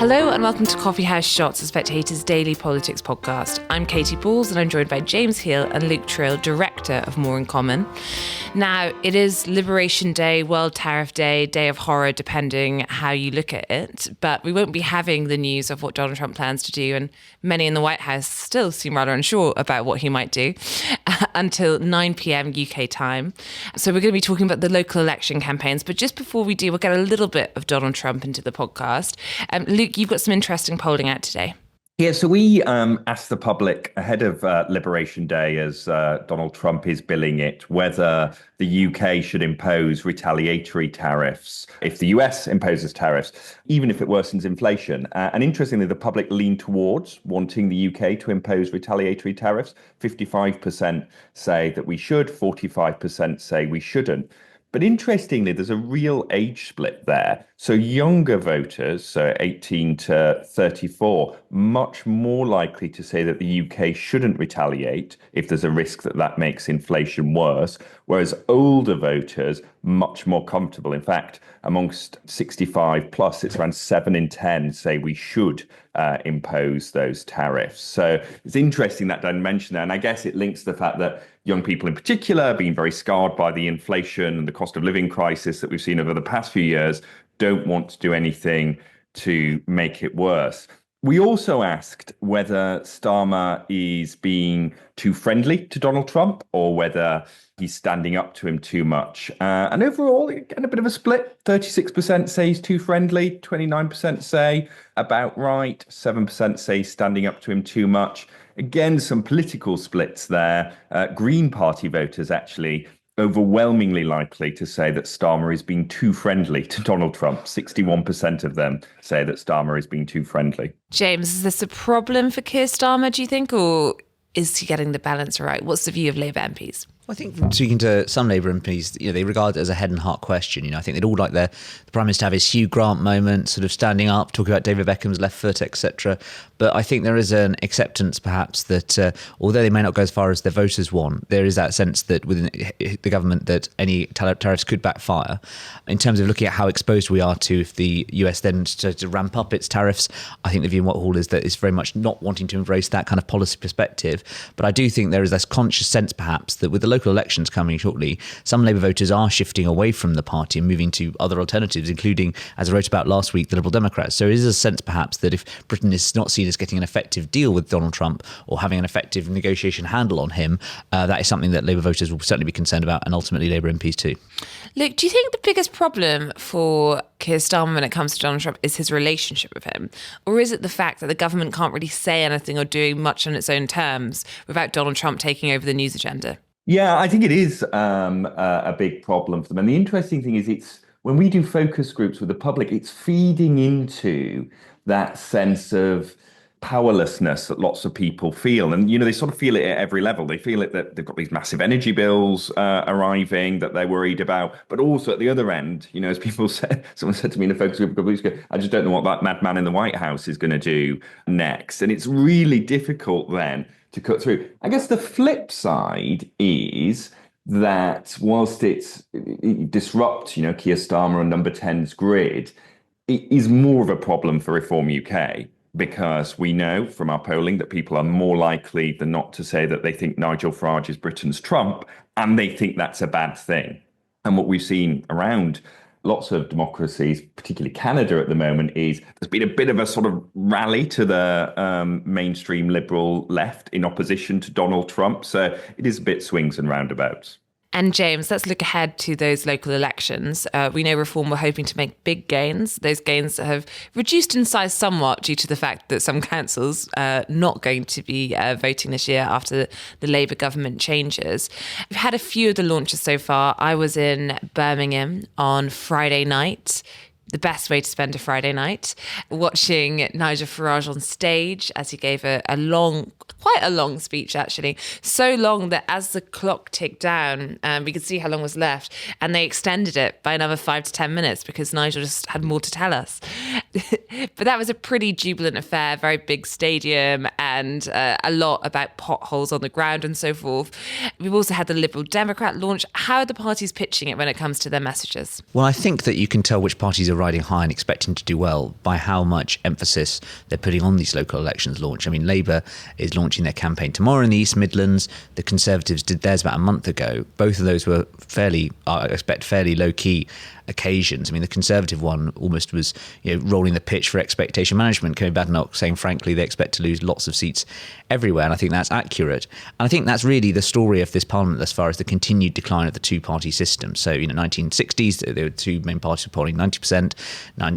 Hello and welcome to Coffee House Shots, the Spectator's daily politics podcast. I'm Katie Balls and I'm joined by James Hill and Luke Trill, director of More in Common. Now, it is Liberation Day, World Tariff Day, Day of Horror, depending how you look at it. But we won't be having the news of what Donald Trump plans to do, and many in the White House still seem rather unsure about what he might do until 9 p.m. UK time. So we're going to be talking about the local election campaigns. But just before we do, we'll get a little bit of Donald Trump into the podcast. Luke, you've got some interesting polling out today. Yeah, so we asked the public ahead of Liberation Day, as Donald Trump is billing it, whether the UK should impose retaliatory tariffs if the US imposes tariffs, even if it worsens inflation. And interestingly, the public leaned towards wanting the UK to impose retaliatory tariffs. 55% say that we should, 45% say we shouldn't. But interestingly, there's a real age split there. So younger voters, so 18 to 34, much more likely to say that the UK shouldn't retaliate if there's a risk that that makes inflation worse, whereas older voters, much more comfortable. In fact, amongst 65 plus, it's around 7 in 10 say we should impose those tariffs. So it's interesting, that dimension there. And I guess it links to the fact that young people in particular are being very scarred by the inflation and the cost of living crisis that we've seen over the past few years, don't want to do anything to make it worse. We also asked whether Starmer is being too friendly to Donald Trump or whether he's standing up to him too much. And overall, again, a bit of a split. 36% say he's too friendly, 29% say about right, 7% say he's standing up to him too much. Again, some political splits there. Green Party voters actually overwhelmingly likely to say that Starmer is being too friendly to Donald Trump. 61% of them say that Starmer is being too friendly. James, is this a problem for Keir Starmer, do you think, or is he getting the balance right? What's the view of Labour MPs? I think from speaking to some Labour MPs, they regard it as a head and heart question. I think they'd all like the Prime Minister to have his Hugh Grant moment, sort of standing up, talking about David Beckham's left foot, etc. But I think there is an acceptance, perhaps, that although they may not go as far as their voters want, there is that sense that within the government that any tariffs could backfire. In terms of looking at how exposed we are to if the US then starts to ramp up its tariffs, I think the view in Whitehall is that it's very much not wanting to embrace that kind of policy perspective. But I do think there is this conscious sense, perhaps, that with the local elections coming shortly, some Labour voters are shifting away from the party and moving to other alternatives, including, as I wrote about last week, the Liberal Democrats. So there is a sense, perhaps, that if Britain is not seen as getting an effective deal with Donald Trump or having an effective negotiation handle on him, that is something that Labour voters will certainly be concerned about, and ultimately Labour MPs too. Luke, do you think the biggest problem for Keir Starmer when it comes to Donald Trump is his relationship with him? Or is it the fact that the government can't really say anything or do much on its own terms without Donald Trump taking over the news agenda? Yeah, I think it is a big problem for them. And the interesting thing is, it's when we do focus groups with the public, it's feeding into that sense of powerlessness that lots of people feel. And, they sort of feel it at every level. They feel it that they've got these massive energy bills arriving that they're worried about. But also at the other end, as people said, someone said to me in a focus group a couple of weeks ago, I just don't know what that madman in the White House is going to do next. And it's really difficult then to cut through. I guess the flip side is that whilst it disrupts, Keir Starmer and Number 10's grid, it is more of a problem for Reform UK, because we know from our polling that people are more likely than not to say that they think Nigel Farage is Britain's Trump, and they think that's a bad thing. And what we've seen around lots of democracies, particularly Canada at the moment, is there's been a bit of a sort of rally to the mainstream liberal left in opposition to Donald Trump. So it is a bit swings and roundabouts. And James, let's look ahead to those local elections. We know Reform were hoping to make big gains. Those gains have reduced in size somewhat due to the fact that some councils are not going to be voting this year after the Labour government changes. We've had a few of the launches so far. I was in Birmingham on Friday night. The best way to spend a Friday night, watching Nigel Farage on stage as he gave quite a long speech, actually. So long that as the clock ticked down, we could see how long was left, and they extended it by another 5 to 10 minutes because Nigel just had more to tell us. But that was a pretty jubilant affair, very big stadium and a lot about potholes on the ground and so forth. We've also had the Liberal Democrat launch. How are the parties pitching it when it comes to their messages? Well, I think that you can tell which parties are riding high and expecting to do well by how much emphasis they're putting on these local elections launch. I mean, Labour is launching their campaign tomorrow in the East Midlands. The Conservatives did theirs about a month ago. Both of those were fairly low-key occasions. I mean, the Conservative one almost was, rolling the pitch for expectation management. Kevin Badenoch saying, frankly, they expect to lose lots of seats everywhere, and I think that's accurate. And I think that's really the story of this parliament as far as the continued decline of the two-party system. So, 1960s, there were two main parties polling 90%.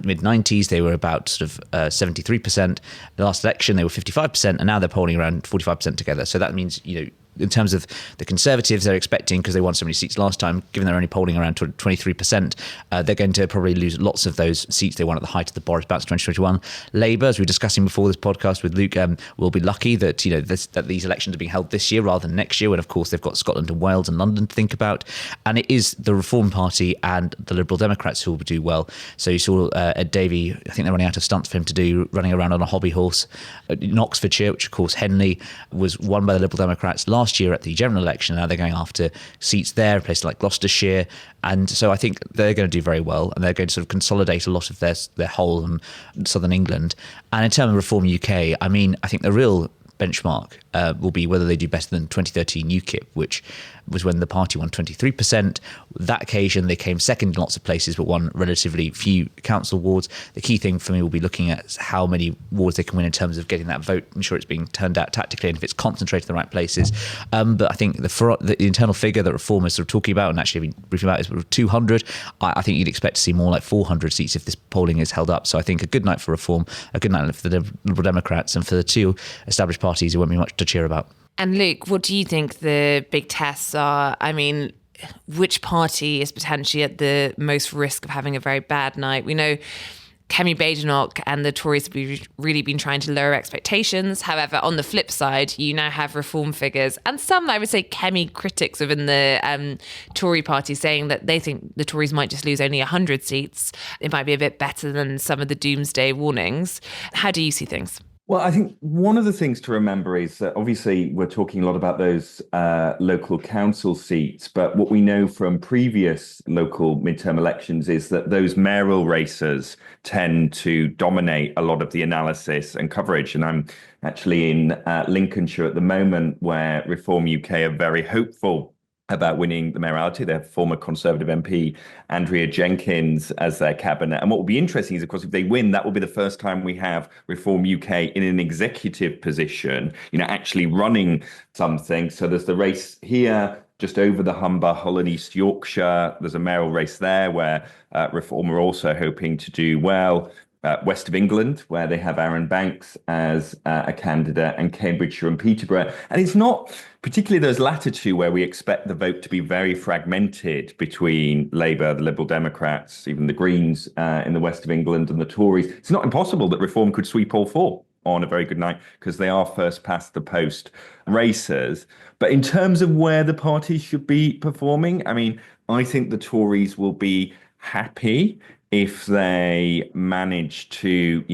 Mid-90s, they were about sort of 73%. The last election, they were 55%, and now they're polling around 45% together. So that means, in terms of the Conservatives, they're expecting, because they won so many seats last time, given they're only polling around 23%, they're going to probably lose lots of those seats they won at the height of the Boris bounce 2021. Labour, as we were discussing before this podcast with Luke, will be lucky that that these elections are being held this year rather than next year, when of course they've got Scotland and Wales and London to think about. And it is the Reform Party and the Liberal Democrats who will do well. So you saw Ed Davey, I think they're running out of stunts for him to do, running around on a hobby horse in Oxfordshire, which of course Henley was won by the Liberal Democrats last year at the general election. Now they're going after seats there, places like Gloucestershire, and so I think they're going to do very well, and they're going to sort of consolidate a lot of their whole in southern England. And in terms of Reform UK, I mean, I think the real benchmark will be whether they do better than 2013 UKIP, which was when the party won 23%. That occasion, they came second in lots of places, but won relatively few council wards. The key thing for me will be looking at how many wards they can win in terms of getting that vote, ensure it's being turned out tactically, and if it's concentrated in the right places. But I think the internal figure that Reform is sort of talking about, and actually been briefing about, is 200. I think you'd expect to see more like 400 seats if this polling is held up. So I think a good night for Reform, a good night for the Liberal Democrats, and for the two established parties, it won't be much to cheer about. And Luke, what do you think the big tests are? I mean, which party is potentially at the most risk of having a very bad night? We know Kemi Badenoch and the Tories have really been trying to lower expectations. However, on the flip side, you now have Reform figures and some, I would say, Kemi critics within the Tory party saying that they think the Tories might just lose only 100 seats. It might be a bit better than some of the doomsday warnings. How do you see things? Well, I think one of the things to remember is that obviously we're talking a lot about those local council seats, but what we know from previous local midterm elections is that those mayoral races tend to dominate a lot of the analysis and coverage. And I'm actually in Lincolnshire at the moment, where Reform UK are very hopeful about winning the mayoralty. They have former Conservative MP Andrea Jenkins as their cabinet. And what will be interesting is, of course, if they win, that will be the first time we have Reform UK in an executive position, actually running something. So there's the race here, just over the Humber, Hull and East Yorkshire. There's a mayoral race there where Reform are also hoping to do well. West of England, where they have Aaron Banks as a candidate, and Cambridgeshire and Peterborough. And it's not particularly those latter two where we expect the vote to be very fragmented between Labour, the Liberal Democrats, even the Greens in the West of England, and the Tories. It's not impossible that Reform could sweep all four on a very good night, because they are first past the post races. But in terms of where the parties should be performing, I mean, I think the Tories will be happy if they manage to,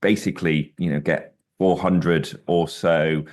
basically, get 400 or so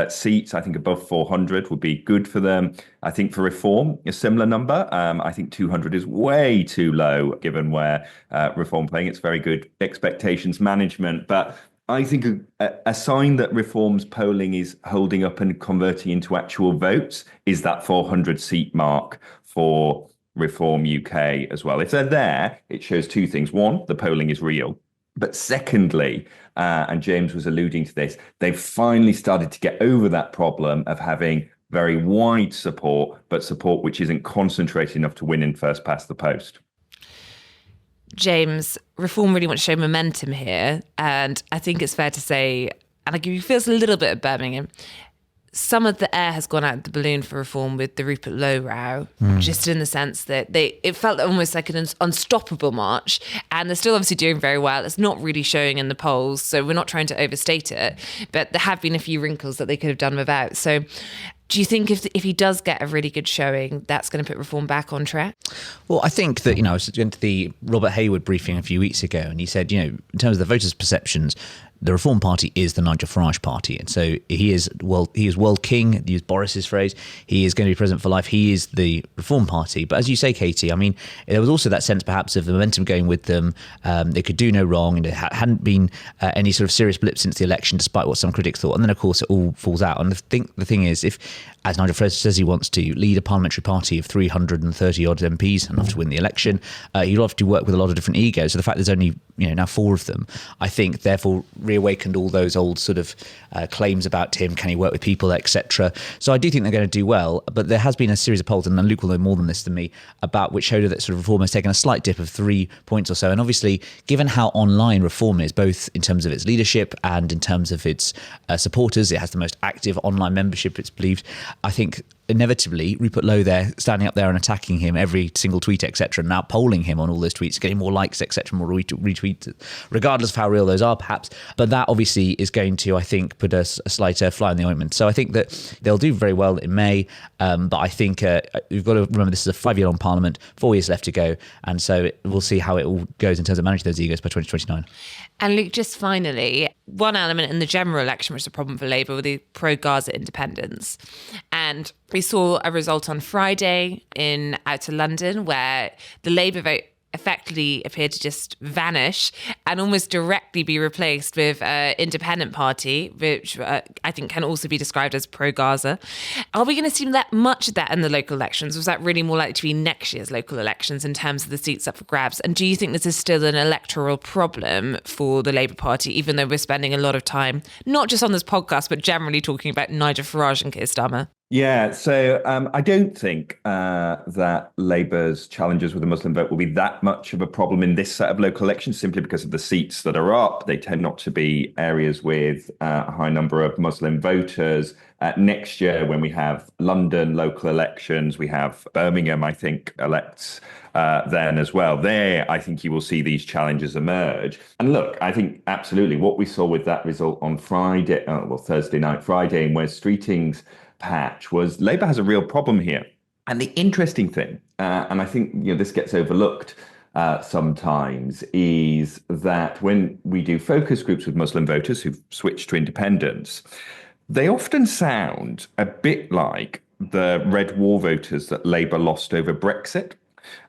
seats. I think above 400 would be good for them. I think for Reform, a similar number. I think 200 is way too low, given where Reform playing. It's very good expectations management. But I think a sign that Reform's polling is holding up and converting into actual votes is that 400 seat mark for Reform UK as well. If they're there, it shows two things. One, the polling is real. But secondly, and James was alluding to this, they've finally started to get over that problem of having very wide support, but support which isn't concentrated enough to win in first past the post. James, Reform really wants to show momentum here. And I think it's fair to say, and I give you feels a little bit of Birmingham, some of the air has gone out of the balloon for Reform with the Rupert Lowe row, just in the sense that it felt almost like an unstoppable march, and they're still obviously doing very well. It's not really showing in the polls, so we're not trying to overstate it, but there have been a few wrinkles that they could have done without. So Do you think if he does get a really good showing, that's going to put reform back on track? Well, I think that, I was going to the Robert Hayward briefing a few weeks ago, and he said, in terms of the voters' perceptions, the Reform Party is the Nigel Farage party. And so he is world king, to use Boris's phrase. He is going to be president for life. He is the Reform Party. But as you say, Katie, I mean, there was also that sense perhaps of the momentum going with them. They could do no wrong, and it hadn't been any sort of serious blip since the election, despite what some critics thought. And then, of course, it all falls out. And the thing is, if, as Nigel Farage says he wants to, lead a parliamentary party of 330-odd MPs, enough to win the election, he'll have to work with a lot of different egos. So the fact there's only now 4 of them, I think, therefore reawakened all those old sort of claims about him. Can he work with people, etc. So I do think they're going to do well. But there has been a series of polls, and Luke will know more than this than me, about which showed that sort of Reform has taken a slight dip of 3 points or so. And obviously, given how online Reform is, both in terms of its leadership and in terms of its supporters, it has the most active online membership, it's believed. I think inevitably Rupert Lowe there standing up there and attacking him every single tweet, etc., now polling him on all those tweets, getting more likes, etc., more retweets, regardless of how real those are perhaps. But that obviously is going to, I think, put a slight fly in the ointment. So I think that they'll do very well in May, but I think you've got to remember this is a 5-year-long parliament, 4 years left to go, and so we'll see how it all goes in terms of managing those egos by 2029. And Luke, just finally, one element in the general election which is a problem for Labour were the pro-Gaza independents. And we saw a result on Friday in outer London where the Labour vote effectively appeared to just vanish and almost directly be replaced with an independent party, which I think can also be described as pro-Gaza. Are we going to see that much of that in the local elections? Was that really more likely to be next year's local elections in terms of the seats up for grabs? And do you think this is still an electoral problem for the Labour Party, even though we're spending a lot of time, not just on this podcast, but generally talking about Nigel Farage and Keir Starmer? Yeah, so I don't think that Labour's challenges with the Muslim vote will be that much of a problem in this set of local elections, simply because of the seats that are up. They tend not to be areas with a high number of Muslim voters. Next year, when we have London local elections, we have Birmingham, I think, elects then as well. There, I think you will see these challenges emerge. And look, I think absolutely what we saw with that result on Friday, Thursday night, Friday, in Wes Streeting's patch was Labour has a real problem here. And the interesting thing, and I think this gets overlooked sometimes, is that when we do focus groups with Muslim voters who've switched to independence, they often sound a bit like the Red War voters that Labour lost over Brexit.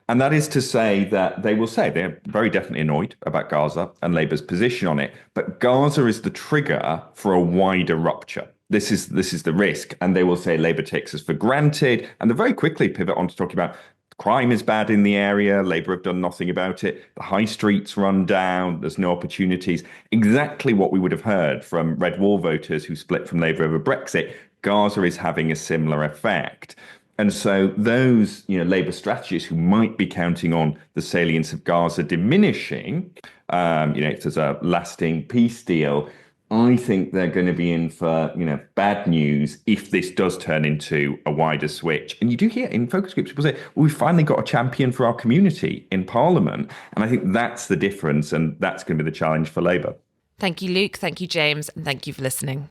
And that is to say that they will say they're very definitely annoyed about Gaza and Labour's position on it, but Gaza is the trigger for a wider rupture. This is the risk. And they will say Labour takes us for granted. And they very quickly pivot on to talking about crime is bad in the area. Labour have done nothing about it. The high streets run down. There's no opportunities. Exactly what we would have heard from Red Wall voters who split from Labour over Brexit. Gaza is having a similar effect. And so those Labour strategists who might be counting on the salience of Gaza diminishing, if there's a lasting peace deal, I think they're going to be in for, bad news if this does turn into a wider switch. And you do hear in focus groups, people say, well, we've finally got a champion for our community in Parliament. And I think that's the difference. And that's going to be the challenge for Labour. Thank you, Luke. Thank you, James. And thank you for listening.